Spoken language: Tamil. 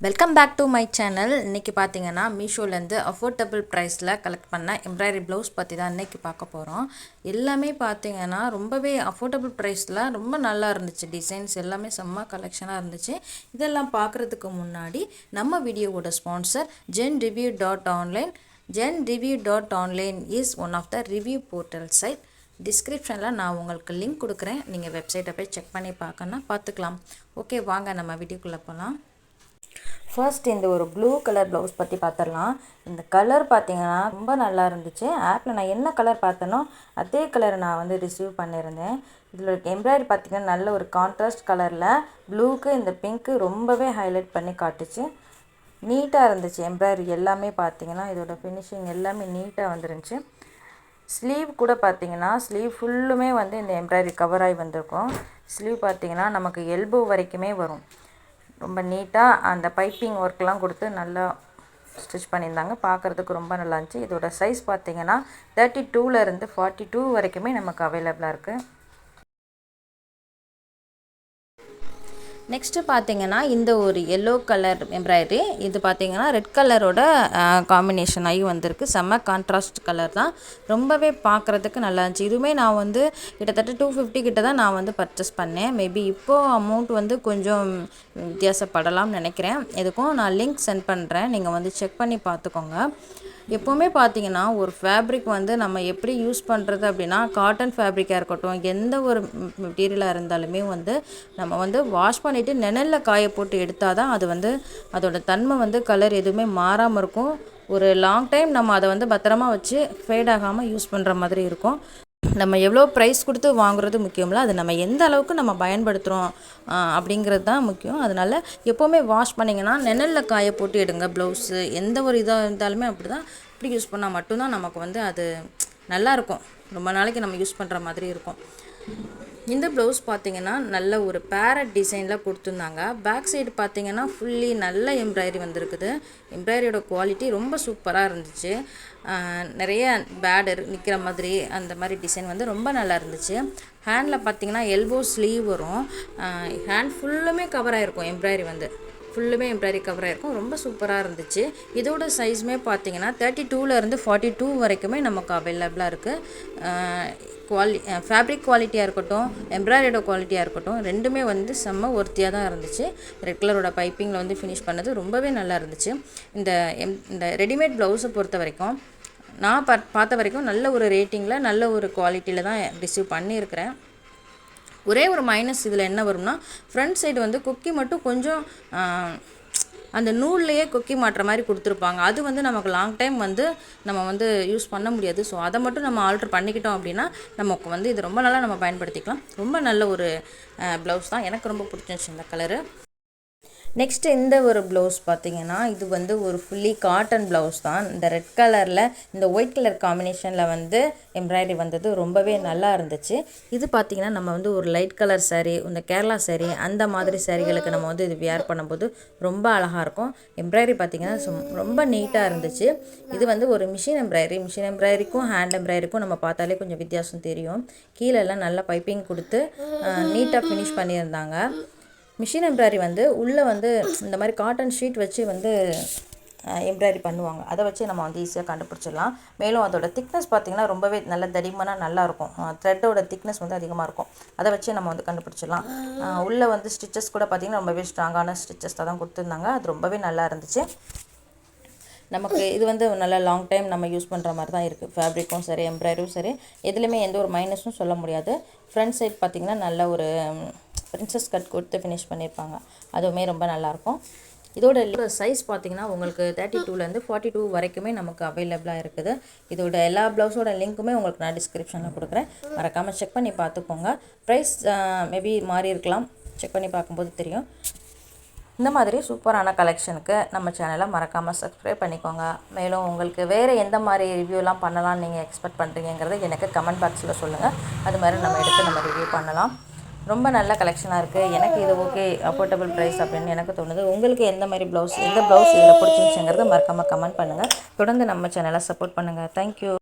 Welcome back to my channel. இன்றைக்கி பார்த்தீங்கன்னா மீஷோலேருந்து அஃபோர்டபுள் ப்ரைஸில் கலெக்ட் பண்ண எம்ப்ராய்டரி ப்ளவுஸ் பற்றி தான் இன்றைக்கி பார்க்க போகிறோம். எல்லாமே பார்த்தீங்கன்னா ரொம்பவே அஃபோர்டபுள் ப்ரைஸில் ரொம்ப நல்லா இருந்துச்சு. டிசைன்ஸ் எல்லாமே செம்ம கலெக்ஷனாக இருந்துச்சு. இதெல்லாம் பார்க்குறதுக்கு முன்னாடி நம்ம வீடியோவோட sponsor genreview.online. genreview.online is one of the review portal site. டிஸ்கிரிப்ஷனில் நான் உங்களுக்கு லிங்க் கொடுக்குறேன். நீங்கள் வெப்சைட்டை போய் செக் பண்ணி பார்த்துக்கலாம். ஓகே, வாங்க நம்ம வீடியோக்குள்ளே போகலாம். ஃபர்ஸ்ட் இந்த ஒரு ப்ளூ கலர் ப்ளவுஸ் பற்றி பார்த்துடலாம். இந்த கலர் பார்த்திங்கன்னா ரொம்ப நல்லா இருந்துச்சு. ஆப்பில் நான் என்ன கலர் பார்த்தேனோ அதே கலரை நான் ரிசீவ் பண்ணியிருந்தேன். இதில் எம்ப்ராய்டரி பார்த்திங்கன்னா நல்ல ஒரு கான்ட்ராஸ்ட் கலரில் ப்ளூக்கு இந்த பிங்க்கு ரொம்பவே ஹைலைட் பண்ணி காட்டுச்சு. நீட்டாக இருந்துச்சு. எம்ப்ராய்டரி எல்லாமே பார்த்திங்கன்னா இதோட ஃபினிஷிங் எல்லாமே நீட்டாக வந்துருந்துச்சு. ஸ்லீவ் கூட பார்த்திங்கன்னா ஸ்லீவ் ஃபுல்லுமே இந்த எம்ப்ராய்டரி கவர் ஆகி வந்திருக்கும். ஸ்லீவ் பார்த்திங்கன்னா நமக்கு எல்போ வரைக்குமே வரும். ரொம்ப நீட்டாக அந்த பைப்பிங் ஒர்க்லாம் கொடுத்து நல்லா ஸ்டிச் பண்ணியிருந்தாங்க. பார்க்குறதுக்கு ரொம்ப நல்லா இருந்துச்சு. இதோட சைஸ் பார்த்திங்கன்னா 32லேருந்து 42 வரைக்குமே நமக்கு அவைலபிளாக இருக்குது. நெக்ஸ்ட்டு பார்த்திங்கன்னா இந்த ஒரு எல்லோ கலர் எம்ப்ராய்டரி, இது பார்த்திங்கன்னா ரெட் கலரோட காம்பினேஷன் ஆகி வந்திருக்கு. செம்ம கான்ட்ராஸ்ட் கலர் தான். ரொம்பவே பார்க்குறதுக்கு நல்லா இருந்துச்சு. இதுவுமே நான் கிட்டத்தட்ட 250 கிட்ட தான் நான் பர்ச்சேஸ் பண்ணேன். மேபி இப்போது அமௌண்ட் கொஞ்சம் வித்தியாசப்படலாம்னு நினைக்கிறேன். எதுக்கும் நான் லிங்க் சென்ட் பண்ணுறேன், நீங்கள் செக் பண்ணி பார்த்துக்கோங்க. எப்போவுமே பார்த்திங்கன்னா ஒரு ஃபேப்ரிக் நம்ம எப்படி யூஸ் பண்ணுறது அப்படின்னா, காட்டன் ஃபேப்ரிக்காக இருக்கட்டும், எந்த ஒரு மெட்டீரியலாக இருந்தாலுமே நம்ம வாஷ் பண்ணிவிட்டு நிழலில் காய போட்டு எடுத்தால் தான் அது அதோட தன்மை கலர் எதுவுமே மாறாமல் இருக்கும். ஒரு லாங் டைம் நம்ம அதை பத்திரமா வச்சு ஃபேட் ஆகாமல் யூஸ் பண்ணுற மாதிரி இருக்கும். நம்ம எவ்வளோ ப்ரைஸ் கொடுத்து வாங்குறது முக்கியமில்ல, அது நம்ம எந்த அளவுக்கு நம்ம பயன்படுத்துகிறோம் அப்படிங்கிறது தான் முக்கியம். அதனால் எப்போவுமே வாஷ் பண்ணிங்கன்னா நிழலில் காய போட்டு எடுங்க. ப்ளவுஸு எந்த ஒரு இதாக இருந்தாலுமே அப்படி தான். இப்படி யூஸ் பண்ணால் மட்டும்தான் நமக்கு அது நல்லாயிருக்கும். ரொம்ப நாளைக்கு நம்ம யூஸ் பண்ணுற மாதிரி இருக்கும். இந்த ப்ளவுஸ் பார்த்திங்கன்னா நல்ல ஒரு பேரட் டிசைனில் கொடுத்துருந்தாங்க. பேக் சைடு பார்த்திங்கன்னா ஃபுல்லி நல்ல எம்ப்ராய்டரி வந்திருக்குது. எம்ப்ராய்டரியோட குவாலிட்டி ரொம்ப சூப்பராக இருந்துச்சு. நிறைய பேடர் நிற்கிற மாதிரி அந்த மாதிரி டிசைன் ரொம்ப நல்லா இருந்துச்சு. ஹேண்டில் பார்த்திங்கன்னா எல்போ ஸ்லீவ் வரும். ஹேண்ட் ஃபுல்லுமே கவர் ஆகிருக்கும். எம்ப்ராய்டரி ஃபுல்லுமே எம்ப்ராய்டரி கவர் ஆகிருக்கும். ரொம்ப சூப்பராக இருந்துச்சு. இதோட சைஸுமே பார்த்திங்கன்னா 32லேருந்து 42 வரைக்குமே நமக்கு அவைலபிளாக இருக்குது. ஃபேப்ரிக் குவாலிட்டியாக இருக்கட்டும், எம்ப்ராய்டரியோட குவாலிட்டியாக இருக்கட்டும், ரெண்டுமே செம்ம ஒர்த்தியாக தான் இருந்துச்சு. ரெட் கலரோட பைப்பிங்கில் ஃபினிஷ் பண்ணது ரொம்பவே நல்லா இருந்துச்சு. இந்த ரெடிமேட் ப்ளவுஸை பொறுத்த வரைக்கும் நான் பார்த்த வரைக்கும் நல்ல ஒரு ரேட்டிங்கில் நல்ல ஒரு குவாலிட்டியில் தான் ரிசீவ் பண்ணியிருக்கிறேன். ஒரே ஒரு மைனஸ் இதில் என்ன வரும்னா, ஃப்ரண்ட் சைடு கொக்கி மட்டும் கொஞ்சம் அந்த நூல்லையே கொக்கி மாட்டுற மாதிரி கொடுத்துருப்பாங்க. அது நமக்கு லாங் டைம் நம்ம யூஸ் பண்ண முடியாது. ஸோ அதை மட்டும் நம்ம ஆல்ட்ரு பண்ணிக்கிட்டோம் அப்படின்னா நமக்கு இது ரொம்ப நாளாக நம்ம பயன்படுத்திக்கலாம். ரொம்ப நல்ல ஒரு ப்ளவுஸ் தான். எனக்கு ரொம்ப பிடிச்சிருந்துச்சு இந்த கலரு. நெக்ஸ்ட்டு இந்த ஒரு ப்ளவுஸ் பார்த்திங்கன்னா இது ஒரு ஃபுல்லி காட்டன் ப்ளவுஸ் தான். இந்த ரெட் கலரில் இந்த ஒயிட் கலர் காம்பினேஷனில் எம்ப்ராய்டரி வந்தது ரொம்பவே நல்லா இருந்துச்சு. இது பார்த்திங்கன்னா நம்ம ஒரு லைட் கலர் சாரீ, இந்த கேரளா சாரீ அந்த மாதிரி சாரீகளுக்கு நம்ம இது வியர் பண்ணும்போது ரொம்ப அழகாக இருக்கும். எம்ப்ராய்டரி பார்த்திங்கன்னா ரொம்ப நீட்டாக இருந்துச்சு. இது ஒரு மிஷின் எம்ப்ராய்டரிக்கும் ஹேண்ட் எம்ப்ராய்டரிக்கும் நம்ம பார்த்தாலே கொஞ்சம் வித்தியாசம் தெரியும். கீழெல்லாம் நல்லா பைப்பிங் கொடுத்து நீட்டாக ஃபினிஷ் பண்ணியிருந்தாங்க. மிஷின் எம்ப்ராய்டரி உள்ளே இந்த மாதிரி காட்டன் ஷீட் வச்சு எம்ப்ராய்டரி பண்ணுவாங்க. அதை வச்சு நம்ம ஈஸியாக கண்டுபிடிச்சிடலாம். மேலும் அதோட திக்னஸ் பார்த்திங்கன்னா ரொம்பவே நல்ல தடிமனாக நல்லாயிருக்கும். த்ரெட்டோட திக்னஸ் அதிகமாக இருக்கும். அதை வச்சு நம்ம கண்டுபிடிச்சிடலாம். உள்ளே ஸ்டிச்சஸ் கூட பார்த்திங்கன்னா ரொம்பவே ஸ்ட்ராங்கான ஸ்டிச்சஸ் தான் கொடுத்துருந்தாங்க. அது ரொம்பவே நல்லா இருந்துச்சு. நமக்கு இது நல்ல லாங் டைம் நம்ம யூஸ் பண்ணுற மாதிரி தான் இருக்குது. ஃபேப்ரிக்கும் சரி, எம்ப்ராய்டரியும் சரி, எதுலேயுமே எந்த ஒரு மைனஸும் சொல்ல முடியாது. ஃப்ரண்ட் சைட் பார்த்திங்கன்னா நல்ல ஒரு பிரின்சஸ் கட் கொடுத்து ஃபினிஷ் பண்ணியிருப்பாங்க. அதுவுமே ரொம்ப நல்லாயிருக்கும். இதோட சைஸ் பார்த்திங்கன்னா உங்களுக்கு 32லேருந்து 42 வரைக்குமே நமக்கு அவைலபிளாக இருக்குது. இதோட எல்லா ப்ளவுஸோட லிங்க்குமே உங்களுக்கு நான் டிஸ்கிரிப்ஷனில் கொடுக்குறேன். மறக்காமல் செக் பண்ணி பார்த்துக்கோங்க. ப்ரைஸ் மேபி மாறி இருக்கலாம். செக் பண்ணி பார்க்கும்போது தெரியும். இந்த மாதிரி சூப்பரான கலெக்ஷனுக்கு நம்ம சேனலை மறக்காமல் சப்ஸ்கிரைப் பண்ணிக்கோங்க. மேலும் உங்களுக்கு வேறு எந்த மாதிரி ரிவ்யூலாம் பண்ணலாம்னு நீங்கள் எக்ஸ்பெக்ட் பண்ணுறீங்கிறத எனக்கு கமெண்ட் பாக்ஸில் சொல்லுங்கள். அது மாதிரி நம்ம எடுத்து நம்ம ரிவ்யூ பண்ணலாம். ரொம்ப நல்ல கலெக்ஷனாக இருக்குது. எனக்கு இது ஓகே, அஃபோர்டபுள் ப்ரைஸ் அப்படின்னு எனக்கு தோணுது. உங்களுக்கு எந்த மாதிரி எந்த ப்ளவுஸ் இதில் பிடிச்சிருந்துச்சுங்கிறத மறக்காமல் கமெண்ட் பண்ணுங்கள். தொடர்ந்து நம்ம சேனலை சப்போர்ட் பண்ணுங்கள். தேங்க்யூ.